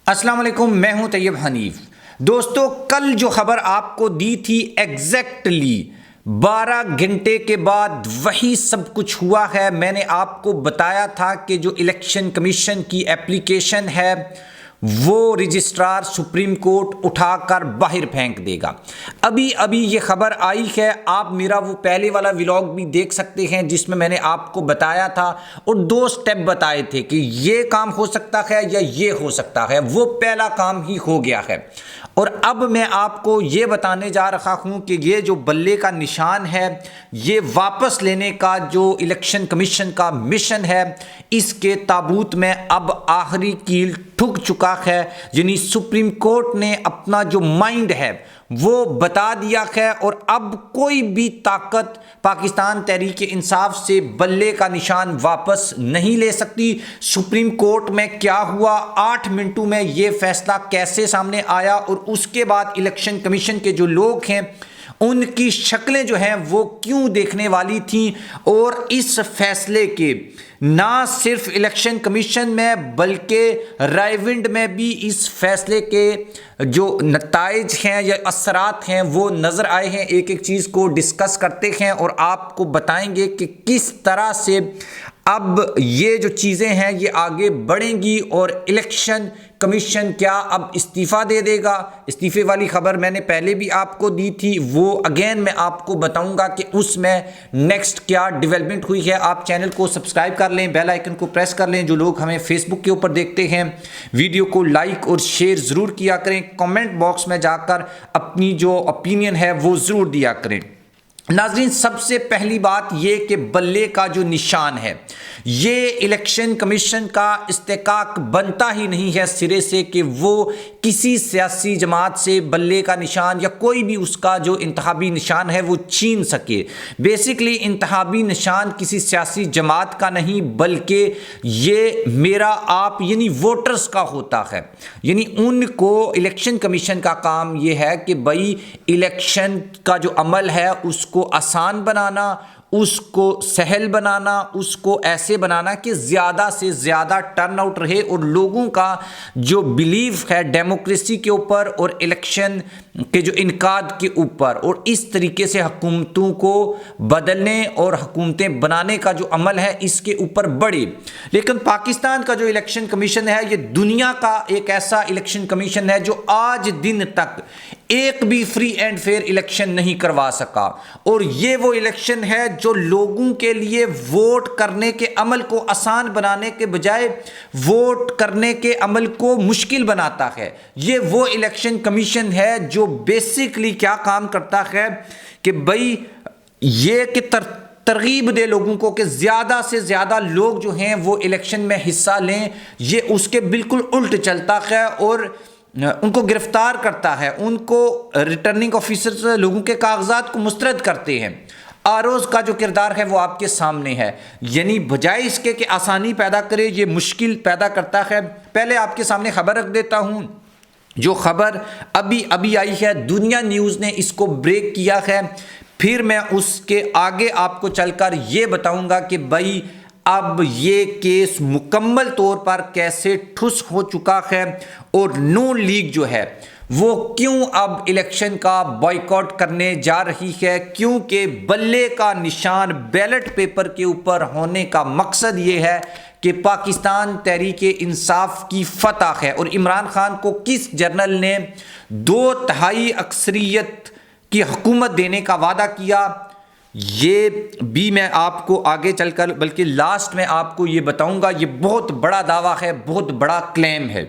السلام علیکم، میں ہوں طیب حنیف۔ دوستو، کل جو خبر آپ کو دی تھی ایگزیکٹلی 12 گھنٹے کے بعد وہی سب کچھ ہوا ہے۔ میں نے آپ کو بتایا تھا کہ جو الیکشن کمیشن کی اپلیکیشن ہے وہ رجسٹرار سپریم کورٹ اٹھا کر باہر پھینک دے گا۔ ابھی یہ خبر آئی ہے۔ آپ میرا وہ پہلے والا ولاگ بھی دیکھ سکتے ہیں جس میں نے آپ کو بتایا تھا اور 2 سٹیپ بتائے تھے کہ یہ کام ہو سکتا ہے یا یہ ہو سکتا ہے۔ وہ پہلا کام ہی ہو گیا ہے اور اب میں آپ کو یہ بتانے جا رہا ہوں کہ یہ جو بلے کا نشان ہے، یہ واپس لینے کا جو الیکشن کمیشن کا مشن ہے، اس کے تابوت میں اب آخری کیل ٹھک چکا ہے۔ یعنی سپریم کورٹ نے اپنا جو مائنڈ ہے وہ بتا دیا ہے اور اب کوئی بھی طاقت پاکستان تحریک انصاف سے بلے کا نشان واپس نہیں لے سکتی۔ سپریم کورٹ میں کیا ہوا، 8 منٹوں میں یہ فیصلہ کیسے سامنے آیا اور اس کے بعد الیکشن کمیشن کے جو لوگ ہیں ان کی شکلیں جو ہیں وہ کیوں دیکھنے والی تھیں، اور اس فیصلے کے نہ صرف الیکشن کمیشن میں بلکہ رائے ونڈ میں بھی اس فیصلے کے جو نتائج ہیں یا اثرات ہیں وہ نظر آئے ہیں۔ ایک ایک چیز کو ڈسکس کرتے ہیں اور آپ کو بتائیں گے کہ کس طرح سے اب یہ جو چیزیں ہیں یہ آگے بڑھیں گی اور الیکشن کمیشن کیا اب استعفیٰ دے دے گا۔ استعفے والی خبر میں نے پہلے بھی آپ کو دی تھی، وہ اگین میں آپ کو بتاؤں گا کہ اس میں نیکسٹ کیا ڈیولپمنٹ ہوئی ہے۔ آپ چینل کو سبسکرائب کر لیں، بیل آئیکن کو پریس کر لیں۔ جو لوگ ہمیں فیس بک کے اوپر دیکھتے ہیں ویڈیو کو لائک اور شیئر ضرور کیا کریں، کمنٹ باکس میں جا کر اپنی جو اوپینین ہے وہ ضرور دیا کریں۔ ناظرین، سب سے پہلی بات یہ کہ بلے کا جو نشان ہے یہ الیکشن کمیشن کا استحقاق بنتا ہی نہیں ہے سرے سے کہ وہ کسی سیاسی جماعت سے بلے کا نشان یا کوئی بھی اس کا جو انتخابی نشان ہے وہ چھین سکے۔ بیسیکلی انتخابی نشان کسی سیاسی جماعت کا نہیں بلکہ یہ میرا آپ یعنی ووٹرز کا ہوتا ہے۔ یعنی ان کو الیکشن کمیشن کا کام یہ ہے کہ بھائی الیکشن کا جو عمل ہے اس کو آسان بنانا، اس کو سہل بنانا، اس کو ایسے بنانا کہ زیادہ سے زیادہ ٹرن آؤٹ رہے اور لوگوں کا جو بیلیف ہے ڈیموکریسی کے اوپر اور الیکشن کے جو انعقاد کے اوپر، اور اس طریقے سے حکومتوں کو بدلنے اور حکومتیں بنانے کا جو عمل ہے اس کے اوپر بڑھے۔ لیکن پاکستان کا جو الیکشن کمیشن ہے یہ دنیا کا ایک ایسا الیکشن کمیشن ہے جو آج دن تک ایک بھی فری اینڈ فیئر الیکشن نہیں کروا سکا، اور یہ وہ الیکشن ہے جو لوگوں کے لیے ووٹ کرنے کے عمل کو آسان بنانے کے بجائے ووٹ کرنے کے عمل کو مشکل بناتا ہے۔ یہ وہ الیکشن کمیشن ہے جو بیسیکلی کیا کام کرتا ہے کہ بھائی یہ کہ ترغیب دے لوگوں کو کہ زیادہ سے زیادہ لوگ جو ہیں وہ الیکشن میں حصہ لیں۔ یہ اس کے بالکل الٹ چلتا ہے اور ان کو گرفتار کرتا ہے، ان کو ریٹرننگ آفیسرز لوگوں کے کاغذات کو مسترد کرتے ہیں۔ آروز کا جو کردار ہے وہ آپ کے سامنے ہے، یعنی بجائے اس کے کہ آسانی پیدا کرے یہ مشکل پیدا کرتا ہے۔ پہلے آپ کے سامنے خبر رکھ دیتا ہوں، جو خبر ابھی آئی ہے، دنیا نیوز نے اس کو بریک کیا ہے، پھر میں اس کے آگے آپ کو چل کر یہ بتاؤں گا کہ بھائی اب یہ کیس مکمل طور پر کیسے ٹھس ہو چکا ہے اور نون لیگ جو ہے وہ کیوں اب الیکشن کا بائیکاٹ کرنے جا رہی ہے، کیونکہ بلے کا نشان بیلٹ پیپر کے اوپر ہونے کا مقصد یہ ہے کہ پاکستان تحریک انصاف کی فتح ہے، اور عمران خان کو کس جنرل نے 2/3 اکثریت کی حکومت دینے کا وعدہ کیا، یہ بھی میں آپ کو آگے چل کر بلکہ لاسٹ میں آپ کو یہ بتاؤں گا۔ یہ بہت بڑا دعویٰ ہے، بہت بڑا کلیم ہے۔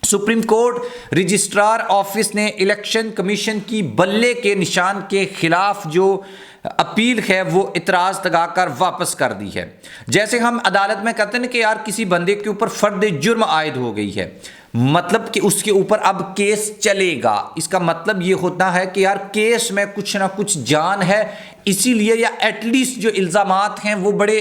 سپریم کورٹ رجسٹرار آفس نے الیکشن کمیشن کی بلے کے نشان کے خلاف جو اپیل ہے وہ اعتراض لگا کر واپس کر دی ہے۔ جیسے ہم عدالت میں کہتے ہیں کہ یار کسی بندے کے اوپر فرد جرم عائد ہو گئی ہے، مطلب کہ اس کے اوپر اب کیس چلے گا، اس کا مطلب یہ ہوتا ہے کہ یار کیس میں کچھ نہ کچھ جان ہے، اسی لیے یا ایٹ لیسٹ جو الزامات ہیں وہ بڑے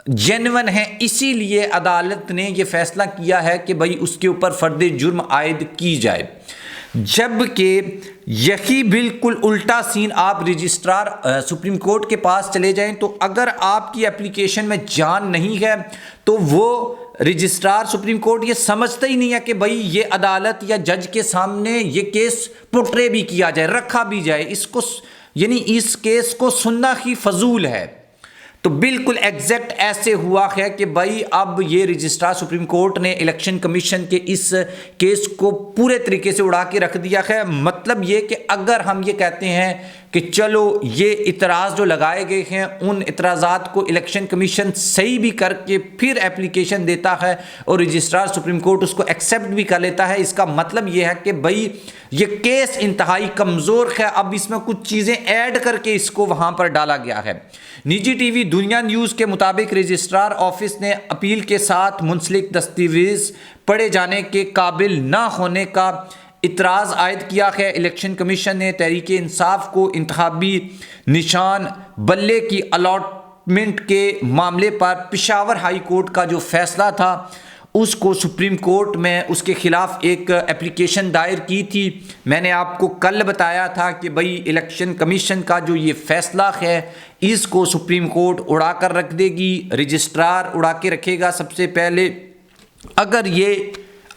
جینون ہیں، اسی لیے عدالت نے یہ فیصلہ کیا ہے کہ بھائی اس کے اوپر فرد جرم عائد کی جائے۔ جبکہ یہی بالکل الٹا سین آپ رجسٹرار سپریم کورٹ کے پاس چلے جائیں تو اگر آپ کی اپلیکیشن میں جان نہیں ہے تو وہ رجسٹرار سپریم کورٹ یہ سمجھتا ہی نہیں ہے کہ بھائی یہ عدالت یا جج کے سامنے یہ کیس پورٹرے بھی کیا جائے، رکھا بھی جائے، اس کو یعنی اس کیس کو سننا ہی فضول ہے۔ تو بالکل ایگزیکٹ ایسے ہوا ہے کہ بھائی اب یہ رجسٹرار سپریم کورٹ نے الیکشن کمیشن کے اس کیس کو پورے طریقے سے اڑا کے رکھ دیا ہے۔ مطلب یہ کہ اگر ہم یہ کہتے ہیں کہ چلو یہ اعتراض جو لگائے گئے ہیں ان اعتراضات کو الیکشن کمیشن صحیح بھی کر کے پھر اپلیکیشن دیتا ہے اور رجسٹرار سپریم کورٹ اس کو ایکسیپٹ بھی کر لیتا ہے، اس کا مطلب یہ ہے کہ بھائی یہ کیس انتہائی کمزور ہے، اب اس میں کچھ چیزیں ایڈ کر کے اس کو وہاں پر ڈالا گیا ہے۔ نجی ٹی وی دنیا نیوز کے مطابق رجسٹرار آفس نے اپیل کے ساتھ منسلک دستاویز پڑھے جانے کے قابل نہ ہونے کا اعتراض عائد کیا ہے۔ الیکشن کمیشن نے تحریک انصاف کو انتخابی نشان بلے کی الاٹمنٹ کے معاملے پر پشاور ہائی کورٹ کا جو فیصلہ تھا اس کو سپریم کورٹ میں اس کے خلاف ایک اپلیکیشن دائر کی تھی۔ میں نے آپ کو کل بتایا تھا کہ بھائی الیکشن کمیشن کا جو یہ فیصلہ ہے اس کو سپریم کورٹ اڑا کر رکھ دے گی، رجسٹرار اڑا کے رکھے گا سب سے پہلے۔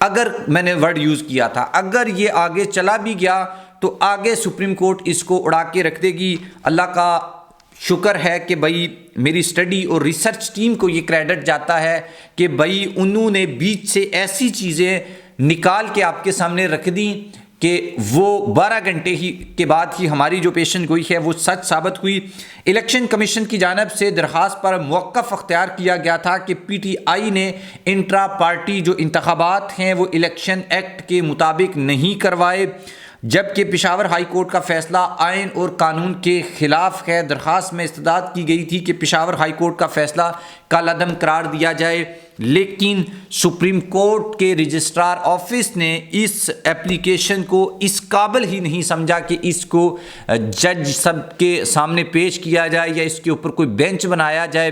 اگر میں نے ورڈ یوز کیا تھا اگر یہ آگے چلا بھی گیا تو آگے سپریم کورٹ اس کو اڑا کے رکھ دے گی۔ اللہ کا شکر ہے کہ بھائی میری سٹڈی اور ریسرچ ٹیم کو یہ کریڈٹ جاتا ہے کہ بھائی انہوں نے بیچ سے ایسی چیزیں نکال کے آپ کے سامنے رکھ دیں کہ وہ 12 گھنٹے کے بعد ہی ہماری جو پیشن گوئی ہے وہ سچ ثابت ہوئی۔ الیکشن کمیشن کی جانب سے درخواست پر موقف اختیار کیا گیا تھا کہ پی ٹی آئی نے انٹرا پارٹی جو انتخابات ہیں وہ الیکشن ایکٹ کے مطابق نہیں کروائے، جبکہ پشاور ہائی کورٹ کا فیصلہ آئین اور قانون کے خلاف ہے۔ درخواست میں استدعا کی گئی تھی کہ پشاور ہائی کورٹ کا فیصلہ کالعدم قرار دیا جائے، لیکن سپریم کورٹ کے رجسٹرار آفس نے اس اپلیکیشن کو اس قابل ہی نہیں سمجھا کہ اس کو جج سب کے سامنے پیش کیا جائے یا اس کے اوپر کوئی بینچ بنایا جائے۔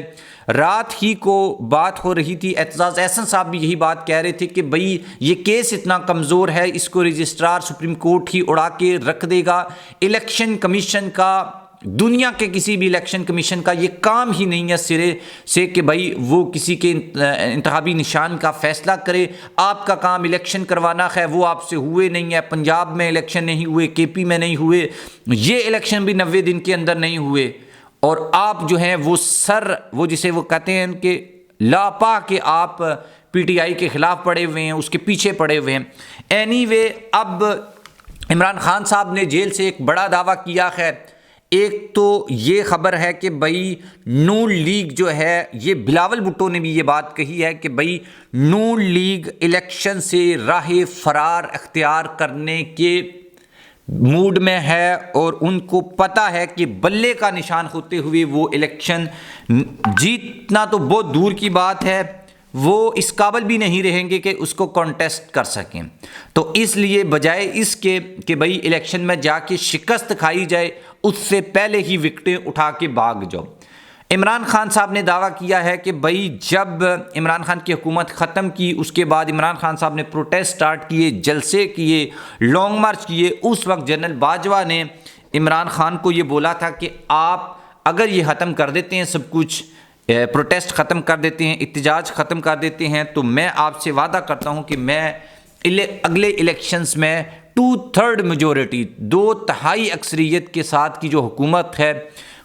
رات ہی کو بات ہو رہی تھی، اعتزاز احسن صاحب بھی یہی بات کہہ رہے تھے کہ بھئی یہ کیس اتنا کمزور ہے، اس کو رجسٹرار سپریم کورٹ ہی اڑا کے رکھ دے گا۔ الیکشن کمیشن کا، دنیا کے کسی بھی الیکشن کمیشن کا یہ کام ہی نہیں ہے سرے سے کہ بھائی وہ کسی کے انتخابی نشان کا فیصلہ کرے۔ آپ کا کام الیکشن کروانا ہے، وہ آپ سے ہوئے نہیں ہے، پنجاب میں الیکشن نہیں ہوئے، کے پی میں نہیں ہوئے، یہ الیکشن بھی 90 دن کے اندر نہیں ہوئے، اور آپ جو ہیں وہ جسے وہ کہتے ہیں کہ لاپا کہ آپ پی ٹی آئی کے خلاف پڑے ہوئے ہیں، اس کے پیچھے پڑے ہوئے ہیں۔ اینی وے اب عمران خان صاحب نے جیل سے ایک بڑا دعویٰ کیا ہے۔ ایک تو یہ خبر ہے کہ بھائی نون لیگ جو ہے، یہ بلاول بھٹو نے بھی یہ بات کہی ہے کہ بھائی نون لیگ الیکشن سے راہ فرار اختیار کرنے کے موڈ میں ہے اور ان کو پتہ ہے کہ بلے کا نشان ہوتے ہوئے وہ الیکشن جیتنا تو بہت دور کی بات ہے، وہ اس قابل بھی نہیں رہیں گے کہ اس کو کانٹیسٹ کر سکیں۔ تو اس لیے بجائے اس کے کہ بھائی الیکشن میں جا کے شکست کھائی جائے، اس سے پہلے ہی وکٹیں اٹھا کے بھاگ جاؤ۔ عمران خان صاحب نے دعویٰ کیا ہے کہ بھائی جب عمران خان کی حکومت ختم کی اس کے بعد عمران خان صاحب نے پروٹیسٹ سٹارٹ کیے، جلسے کیے، لانگ مارچ کیے، اس وقت جنرل باجوہ نے عمران خان کو یہ بولا تھا کہ آپ اگر یہ ختم کر دیتے ہیں، سب کچھ پروٹیسٹ ختم کر دیتے ہیں، احتجاج ختم کر دیتے ہیں، تو میں آپ سے وعدہ کرتا ہوں کہ میں اگلے الیکشنز میں 2/3 میجورٹی، 2/3 اکثریت کے ساتھ کی جو حکومت ہے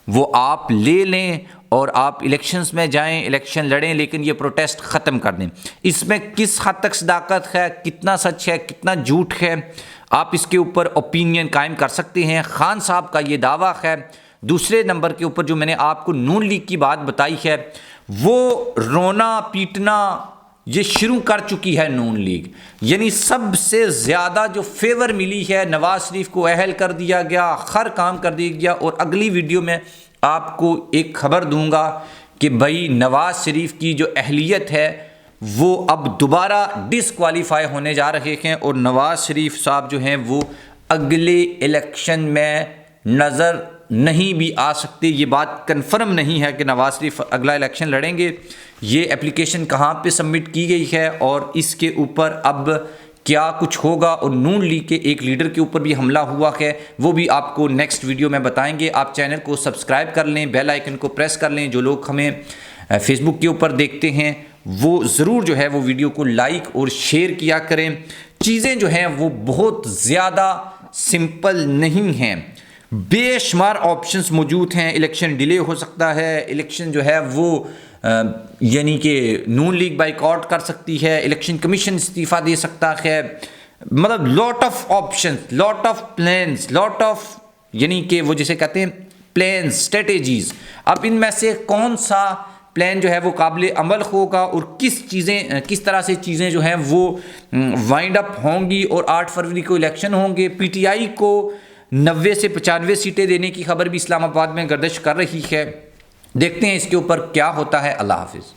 وہ آپ لے لیں اور آپ الیکشنز میں جائیں، الیکشن لڑیں، لیکن یہ پروٹیسٹ ختم کر دیں۔ اس میں کس حد تک صداقت ہے، کتنا سچ ہے، کتنا جھوٹ ہے، آپ اس کے اوپر اوپینین قائم کر سکتے ہیں۔ خان صاحب کا یہ دعویٰ ہے۔ دوسرے نمبر کے اوپر جو میں نے آپ کو نون لیگ کی بات بتائی ہے، وہ رونا پیٹنا یہ شروع کر چکی ہے نون لیگ، یعنی سب سے زیادہ جو فیور ملی ہے نواز شریف کو اہل کر دیا گیا، ہر کام کر دیا گیا، اور اگلی ویڈیو میں آپ کو ایک خبر دوں گا کہ بھائی نواز شریف کی جو اہلیت ہے وہ اب دوبارہ ڈسکوالیفائی ہونے جا رہے ہیں، اور نواز شریف صاحب جو ہیں وہ اگلے الیکشن میں نظر نہیں بھی آ سکتے۔ یہ بات کنفرم نہیں ہے کہ نواز شریف اگلا الیکشن لڑیں گے۔ یہ اپلیکیشن کہاں پہ سبمٹ کی گئی ہے اور اس کے اوپر اب کیا کچھ ہوگا، اور نون لیگ کے ایک لیڈر کے اوپر بھی حملہ ہوا ہے، وہ بھی آپ کو نیکسٹ ویڈیو میں بتائیں گے۔ آپ چینل کو سبسکرائب کر لیں، بیل آئیکن کو پریس کر لیں۔ جو لوگ ہمیں فیس بک کے اوپر دیکھتے ہیں وہ ضرور جو ہے وہ ویڈیو کو لائک اور شیئر کیا کریں۔ چیزیں جو ہیں وہ بہت زیادہ سمپل نہیں ہیں، بے شمار آپشنز موجود ہیں۔ الیکشن ڈیلے ہو سکتا ہے، الیکشن جو ہے وہ یعنی کہ نون لیگ بائیکاٹ کر سکتی ہے، الیکشن کمیشن استعفیٰ دے سکتا ہے، مطلب lot of options, lot of plans, lot of یعنی کہ وہ جسے کہتے ہیں پلانز، اسٹریٹجیز۔ اب ان میں سے کون سا پلان جو ہے وہ قابل عمل ہوگا اور کس طرح سے چیزیں جو ہیں وہ وائنڈ اپ ہوں گی، اور 8 فروری کو الیکشن ہوں گے۔ پی ٹی آئی کو 90 سے 95 سیٹیں دینے کی خبر بھی اسلام آباد میں گردش کر رہی ہے۔ دیکھتے ہیں اس کے اوپر کیا ہوتا ہے۔ اللہ حافظ۔